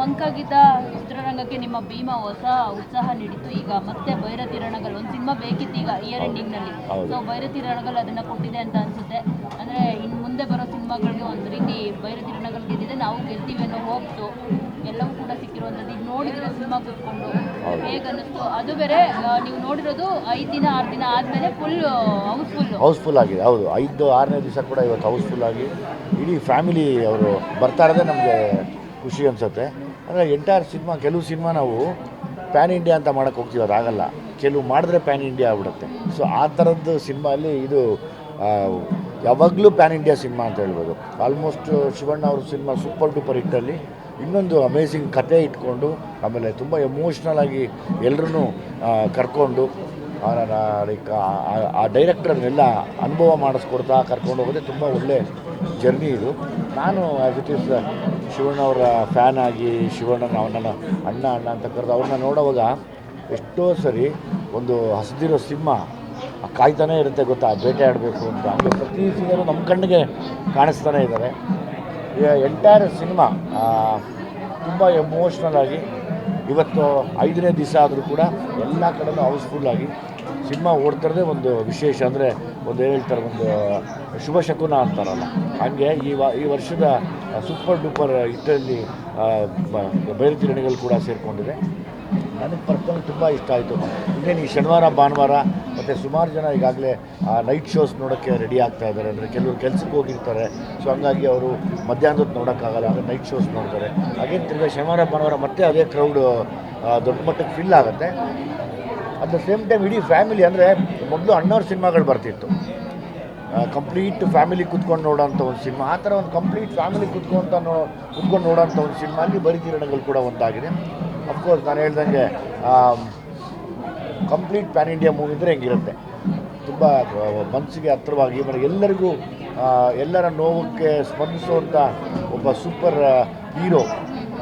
ಮಂಕಾಗಿದ್ದ ಚಿತ್ರರಂಗಕ್ಕೆ ನಿಮ್ಮ ಭೀಮಾ ಹೊಸ ಉತ್ಸಾಹ ನೀಡಿತು. ಈಗ ಮತ್ತೆ ಭೈರತಿ ರಣಗಲ್ ಒಂದು ಸಿನಿಮಾ ಬೇಕಿತ್ತು ಈಗ ಇಯರ್ ಎಂಡಿಂಗ್ನಲ್ಲಿ. ಸೊ ಭೈರತಿ ರಣಗಲ್ ಅದನ್ನು ಕೊಟ್ಟಿದೆ ಅಂತ ಅನಿಸುತ್ತೆ. ಅಂದರೆ ಇನ್ನು ಮುಂದೆ ಬರೋ ಸಿನಿಮಾಗಳಿಗೆ ಒಂದು ರೀತಿ ಭೈರತಿ ರಣಗಲ್ ಗೆದ್ದಿದೆ, ನಾವು ಗೆಲ್ತೀವಿ ಅನ್ನೋ ಹೋಪ್ಸು ಎಲ್ಲವೂ ಕೂಡ ಸಿಕ್ಕಿರುವಂಥದ್ದು. ಈಗ ನೋಡಿದರೆ ಸಿನಿಮಾ ಕೂತ್ಕೊಂಡು ಹೇಗೆ ಅನ್ನಿಸ್ತು? ಅದು ಬೇರೆ ನೀವು ನೋಡಿರೋದು 5 ದಿನ 6 ದಿನ ಆದಮೇಲೆ ಫುಲ್ ಹೌಸ್ಫುಲ್ ಆಗಿದೆ. ಹೌದು, 5-6ನೇ ದಿವಸ ಕೂಡ ಇವತ್ತು ಹೌಸ್ಫುಲ್ ಆಗಿ ಇಡೀ ಫ್ಯಾಮಿಲಿ ಅವರು ಬರ್ತಾ ಇರೋದೇ ನಮಗೆ ಖುಷಿ ಅನಿಸುತ್ತೆ. ಅಂದರೆ ಎಂಟೈರ್ ಸಿನಿಮಾ, ಕೆಲವು ಸಿನಿಮಾ ನಾವು ಪ್ಯಾನ್ ಇಂಡಿಯಾ ಅಂತ ಮಾಡೋಕ್ಕೆ ಹೋಗ್ತೀವಿ, ಅದಾಗಲ್ಲ. ಕೆಲವು ಮಾಡಿದ್ರೆ ಪ್ಯಾನ್ ಇಂಡಿಯಾ ಆಗ್ಬಿಡುತ್ತೆ. ಸೊ ಆ ಥರದ್ದು ಸಿನಿಮಾ ಅಲ್ಲಿ ಇದು ಯಾವಾಗಲೂ ಪ್ಯಾನ್ ಇಂಡಿಯಾ ಸಿನಿಮಾ ಅಂತ ಹೇಳ್ಬೋದು. ಆಲ್ಮೋಸ್ಟ್ ಶಿವಣ್ಣ ಅವ್ರ ಸಿನಿಮಾ ಸೂಪರ್ ಡೂಪರ್ ಹಿಟ್ಟಲ್ಲಿ ಇನ್ನೊಂದು ಅಮೇಝಿಂಗ್ ಕತೆ ಇಟ್ಕೊಂಡು, ಆಮೇಲೆ ತುಂಬ ಎಮೋಷ್ನಲ್ ಆಗಿ ಎಲ್ಲರೂ ಕರ್ಕೊಂಡು ಆ ಡೈರೆಕ್ಟರ್ನೆಲ್ಲ ಅನುಭವ ಮಾಡಿಸ್ಕೊಡ್ತಾ ಕರ್ಕೊಂಡು ಹೋಗೋದೇ ತುಂಬ ಒಳ್ಳೆ ಜರ್ನಿ ಇದು. ನಾನು ಆ್ಯಸ್ ಇಟ್ ಈಸ್ ಶಿವಣ್ಣ ಅವರ ಫ್ಯಾನ್ ಆಗಿ ಶಿವಣ್ಣನ ಅವನನ್ನು ಅಣ್ಣ ಅಂತ ಕರೆದು ಅವ್ರನ್ನ ನೋಡೋವಾಗ ಎಷ್ಟೋ ಸರಿ ಒಂದು ಹಸಿದಿರೋ ಸಿಂಹ ಕಾಯ್ತಾನೆ ಇರುತ್ತೆ ಗೊತ್ತಾ, ಬೇಟೆ ಆಡಬೇಕು ಅಂತ. ಹಂಗೆ ಪ್ರತಿ ಸೀನಿಯರು ನಮ್ಮ ಕಣ್ಣಿಗೆ ಕಾಣಿಸ್ತಾನೆ ಇದ್ದಾರೆ. ಎಂಟೈರ್ ಸಿನಿಮಾ ತುಂಬ ಎಮೋಷ್ನಲ್ ಆಗಿ ಇವತ್ತು 5ನೇ ದಿವಸ ಆದರೂ ಕೂಡ ಎಲ್ಲ ಕಡೆಯೂ ಹೌಸ್ಫುಲ್ ಆಗಿ ಸಿನಿಮಾ ಓಡ್ತಿರೋದೇ ಒಂದು ವಿಶೇಷ. ಅಂದರೆ ಒಂದು ಹೇಳ್ತಾರೆ, ಒಂದು ಶುಭ ಶಕುನ ಅಂತಾರಲ್ಲ, ಹಾಗೆ ಈ ವರ್ಷದ ಸೂಪರ್ ಡೂಪರ್ ಹಿಟ್ಟಲ್ಲಿ ಭೈರತಿ ರಣಗಲ್ ಕೂಡ ಸೇರಿಕೊಂಡಿದೆ. ನನಗೆ ಪರ್ಸನಲ್ ತುಂಬ ಇಷ್ಟ ಆಯಿತು. ಇನ್ನೇನು ಈ ಶನಿವಾರ ಭಾನುವಾರ ಮತ್ತು ಸುಮಾರು ಜನ ಈಗಾಗಲೇ ನೈಟ್ ಶೋಸ್ ನೋಡೋಕ್ಕೆ ರೆಡಿ ಆಗ್ತಾ ಇದ್ದಾರೆ. ಅಂದರೆ ಕೆಲವರು ಕೆಲಸಕ್ಕೆ ಹೋಗಿರ್ತಾರೆ, ಸೊ ಹಂಗಾಗಿ ಅವರು ಮಧ್ಯಾಹ್ನದ ನೋಡೋಕ್ಕಾಗಲ್ಲ, ಅಂದರೆ ನೈಟ್ ಶೋಸ್ ನೋಡ್ತಾರೆ. ಹಾಗೇನು ತಿರ್ಗಿ ಶನಿವಾರ ಭಾನುವಾರ ಮತ್ತೆ ಅದೇ ಕ್ರೌಡ್ ದೊಡ್ಡ ಮಟ್ಟಕ್ಕೆ ಫಿಲ್ ಆಗುತ್ತೆ. ಅಟ್ ದ ಸೇಮ್ ಟೈಮ್ ಇಡೀ ಫ್ಯಾಮಿಲಿ, ಅಂದರೆ ಮೊದಲು ಅಣ್ಣವ್ರ ಸಿನಿಮಾಗಳು ಬರ್ತಿತ್ತು, ಕಂಪ್ಲೀಟ್ ಫ್ಯಾಮಿಲಿ ಕುತ್ಕೊಂಡು ನೋಡೋಂಥ ಒಂದು ಸಿನಿಮಾ. ಆ ಥರ ಒಂದು ಕಂಪ್ಲೀಟ್ ಫ್ಯಾಮಿಲಿ ಕುತ್ಕೊಂಡು ನೋಡೋಂಥ ಒಂದು ಸಿನಿಮಾ ಅಲ್ಲಿ ಭೈರತಿ ರಣಗಲ್ ಕೂಡ ಒಂದಾಗಿದೆ. ಅಫ್ಕೋರ್ಸ್ ನಾನು ಹೇಳ್ದಂಗೆ ಕಂಪ್ಲೀಟ್ ಪ್ಯಾನ್ ಇಂಡಿಯಾ ಮೂವಿ ಇದ್ದರೆ ಹೆಂಗಿರುತ್ತೆ, ತುಂಬ ಮನಸ್ಸಿಗೆ ಹತ್ತಿರವಾಗಿ ಎಲ್ಲರಿಗೂ ಎಲ್ಲರ ನೋವಕ್ಕೆ ಸ್ಪಂದಿಸುವಂಥ ಒಬ್ಬ ಸೂಪರ್ ಹೀರೋ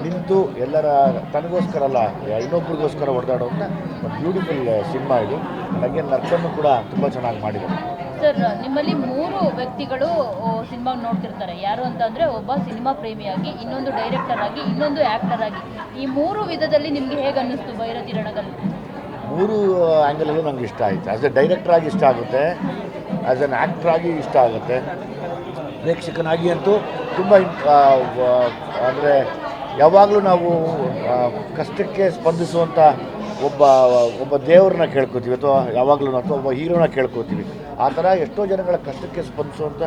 ನಿಂತು ಎಲ್ಲರ ತನಗೋಸ್ಕರ ಅಲ್ಲ ಇನ್ನೊಬ್ರಿಗೋಸ್ಕರ ಹೊಡೆದಾಡುವಂಥ ಒಂದು ಬ್ಯೂಟಿಫುಲ್ ಸಿನಿಮಾ ಇದು. ನನಗೆ ನರ್ಕನ್ನು ಕೂಡ ತುಂಬ ಚೆನ್ನಾಗಿ ಮಾಡಿದೆ. ಸರ್, ನಿಮ್ಮಲ್ಲಿ 3 ವ್ಯಕ್ತಿಗಳು ಸಿನಿಮಾ ನೋಡ್ತಿರ್ತಾರೆ. ಯಾರು ಅಂತಂದರೆ ಒಬ್ಬ ಸಿನಿಮಾ ಪ್ರೇಮಿಯಾಗಿ, ಇನ್ನೊಂದು ಡೈರೆಕ್ಟರ್ ಆಗಿ, ಇನ್ನೊಂದು ಆ್ಯಕ್ಟರ್ ಆಗಿ. ಈ 3 ವಿಧದಲ್ಲಿ ನಿಮಗೆ ಹೇಗೆ ಅನ್ನಿಸ್ತು ಭೈರತಿ ರಣಗಲ್? 3 ಆ್ಯಂಗಲಲ್ಲೂ ನನಗೆ ಇಷ್ಟ ಆಯಿತು. ಆ್ಯಸ್ ಎ ಡೈರೆಕ್ಟರ್ ಆಗಿ ಇಷ್ಟ ಆಗುತ್ತೆ, ಆ್ಯಸ್ ಎನ್ ಆ್ಯಕ್ಟರ್ ಆಗಿ ಇಷ್ಟ ಆಗುತ್ತೆ, ಪ್ರೇಕ್ಷಕನಾಗಿ ಅಂತೂ ತುಂಬ. ಅಂದರೆ ಯಾವಾಗಲೂ ನಾವು ಕಷ್ಟಕ್ಕೆ ಸ್ಪಂದಿಸುವಂಥ ಒಬ್ಬ ದೇವ್ರನ್ನ ಕೇಳ್ಕೊತೀವಿ, ಅಥವಾ ಯಾವಾಗಲೂ ಅಥವಾ ಒಬ್ಬ ಹೀರೋನ ಕೇಳ್ಕೊತೀವಿ. ಆ ಥರ ಎಷ್ಟೋ ಜನಗಳ ಕಷ್ಟಕ್ಕೆ ಸ್ಪಂದಿಸುವಂಥ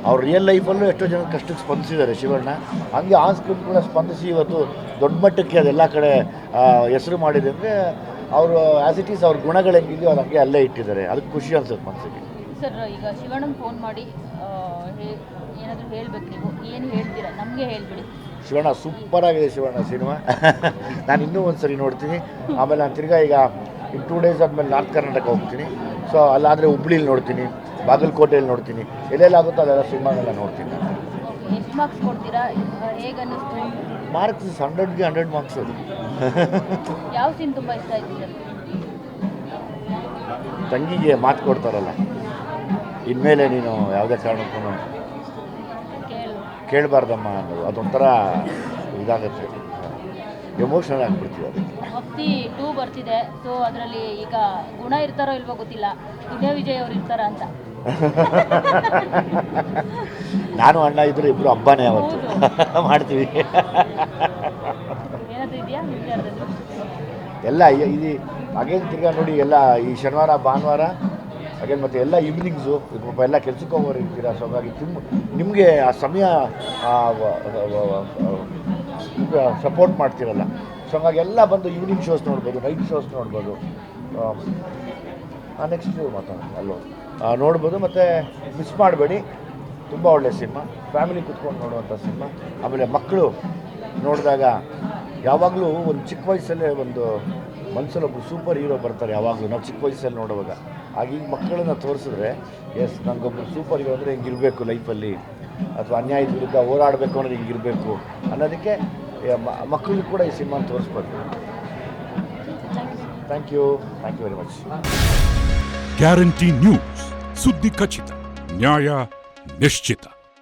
ಅವ್ರ ರಿಯಲ್ ಲೈಫಲ್ಲೂ ಎಷ್ಟೋ ಜನ ಕಷ್ಟಕ್ಕೆ ಸ್ಪಂದಿಸಿದ್ದಾರೆ ಶಿವಣ್ಣ. ಹಂಗೆ ಆ ಸ್ಕ್ರಿಪ್ಟ್ ಕೂಡ ಸ್ಪಂದಿಸಿ ಇವತ್ತು ದೊಡ್ಡ ಮಟ್ಟಕ್ಕೆ ಅದೆಲ್ಲ ಕಡೆ ಹೆಸರು ಮಾಡಿದೆ. ಅಂದರೆ ಅವರು ಆ್ಯಸ್ ಇಟ್ ಈಸ್ ಅವ್ರ ಗುಣಗಳು ಹೆಂಗಿದೆಯೋ ಅದು ಹಂಗೆ ಅಲ್ಲೇ ಇಟ್ಟಿದ್ದಾರೆ. ಅದಕ್ಕೆ ಖುಷಿ ಅನ್ಸುತ್ತೆ ಮನಸ್ಸಿಗೆ. ಸರ್, ಈಗ ಶಿವಣ್ಣನ ಫೋನ್ ಮಾಡಿ ಏನಾದರೂ ಹೇಳ್ಬೇಕು, ನೀವು ಏನು ಹೇಳ್ತೀರಾ? ನಮಗೆ ಹೇಳ್ಬಿಡಿ. ಶಿವಣ್ಣ ಸೂಪರಾಗಿದೆ. ಶಿವಣ್ಣ ಸಿನಿಮಾ ನಾನು ಇನ್ನೂ ಒಂದು ಸರಿ ನೋಡ್ತೀನಿ. ಆಮೇಲೆ ನಾನು ತಿರ್ಗಾ ಈಗ 2 ಡೇಸ್ ಆದಮೇಲೆ ನಾರ್ತ್ ಕರ್ನಾಟಕ ಹೋಗ್ತೀನಿ. ಸೊ ಅಲ್ಲಾದರೆ ಹುಬ್ಳಿಲಿ ನೋಡ್ತೀನಿ, ಬಾಗಲಕೋಟೆಯಲ್ಲಿ ನೋಡ್ತೀನಿ, ಎಲ್ಲೆಲ್ಲಾಗುತ್ತೋ ಅದೆಲ್ಲ ಸಿನಿಮಾನೆಲ್ಲ ನೋಡ್ತೀನಿ. ಎಷ್ಟು ಮಾರ್ಕ್ಸ್ ಕೊಡ್ತೀರಾ? ಹೇಗೆ ಅನ್ನಿಸ್ತು? ಮಾರ್ಕ್ಸ್ 100ಗೆ 100 ಮಾರ್ಕ್ಸ್. ಅದು ಯಾವ ಸೀನ್ ತುಂಬ ಇಷ್ಟ ಆಯಿತು ಸರ್? ತಂಗಿಗೆ ಮಾತು ಕೊಡ್ತಾರಲ್ಲ, ಇನ್ಮೇಲೆ ನೀನು ಯಾವುದೇ ಕಾರಣಕ್ಕೂ ಕೇಳಬಾರ್ದಮ್ಮ ಅನ್ನೋದು, ಅದೊಂಥರ ಇದಾಗುತ್ತೆ, ಎಮೋಷನಲ್ ಆಗಿಬಿಡ್ತೀವಿ. ಅದಕ್ಕೆ ಭಕ್ತಿ 2 ಬರ್ತಿದೆ. ಸೊ ಅದರಲ್ಲಿ ಈಗ ಗುಣ ಇರ್ತಾರೋ ಇಲ್ವೋ ಗೊತ್ತಿಲ್ಲ, ವಿಜಯ್ ಅವರು ಇರ್ತಾರ ಅಂತ. ನಾನು ಅಣ್ಣ ಇದ್ರು ಇಬ್ಬರು ಹಬ್ಬನೇ ಅವತ್ತು ಮಾಡ್ತೀವಿ. ಏನಾದರೂ ಇದೆಯಾ ಎಲ್ಲ ಇದು ಅಗೇನ್ ತಿರ್ಗಾ ನೋಡಿ, ಎಲ್ಲ ಈ ಶನಿವಾರ ಭಾನುವಾರ ಅಗೇನ್ ಮತ್ತು ಎಲ್ಲ ಈವ್ನಿಂಗ್ಸು ಪಾಪ ಎಲ್ಲ ಕೆಲ್ಸಕ್ಕೆ ಹೋಗೋರು ಇರ್ತೀರ. ಸೊ ಹಾಗಾಗಿ ನಿಮಗೆ ಆ ಸಮಯ ಸಪೋರ್ಟ್ ಮಾಡ್ತಿರಲ್ಲ. ಸೊ ಹಾಗಾಗಿ ಎಲ್ಲ ಬಂದು ಈವ್ನಿಂಗ್ ಶೋಸ್ ನೋಡ್ಬೋದು, ನೈಟ್ ಶೋಸ್ ನೋಡ್ಬೋದು, ನೆಕ್ಸ್ಟ್ ಅಲ್ಲೋ ನೋಡ್ಬೋದು. ಮತ್ತು ಮಿಸ್ ಮಾಡಬೇಡಿ, ತುಂಬ ಒಳ್ಳೆಯ ಸಿನಿಮಾ, ಫ್ಯಾಮಿಲಿ ಕುತ್ಕೊಂಡು ನೋಡುವಂಥ ಸಿನಿಮಾ. ಆಮೇಲೆ ಮಕ್ಕಳು ನೋಡಿದಾಗ ಯಾವಾಗಲೂ ಒಂದು ಚಿಕ್ಕ ವಯಸ್ಸಲ್ಲೇ ಒಂದು ಮನಸ್ಸಲ್ಲಿ ಒಬ್ಬರು ಸೂಪರ್ ಹೀರೋ ಬರ್ತಾರೆ. ಯಾವಾಗಲೂ ನಾವು ಚಿಕ್ಕ ವಯಸ್ಸಲ್ಲಿ ನೋಡುವಾಗ ಈಗ ಮಕ್ಕಳನ್ನ ತೋರಿಸಿದ್ರೆ, ಎಸ್ ನನಗೊಬ್ಬರು ಸೂಪರ್ ಹೀರೋ ಅಂದರೆ ಹಿಂಗಿರಬೇಕು ಲೈಫಲ್ಲಿ, ಅಥವಾ ಅನ್ಯಾಯದ ವಿರುದ್ಧ ಹೋರಾಡಬೇಕು ಅನ್ನೋದು ಹಿಂಗಿರಬೇಕು ಅನ್ನೋದಕ್ಕೆ ಮಕ್ಕಳಿಗೂ ಕೂಡ ಈ ಸಿನಿಮಾನ ತೋರಿಸ್ಬೋದು. Thank you very much. Guarantee news, ಸುದ್ದಿ ಖಚಿತ, ನ್ಯಾಯ ನಿಶ್ಚಿತ.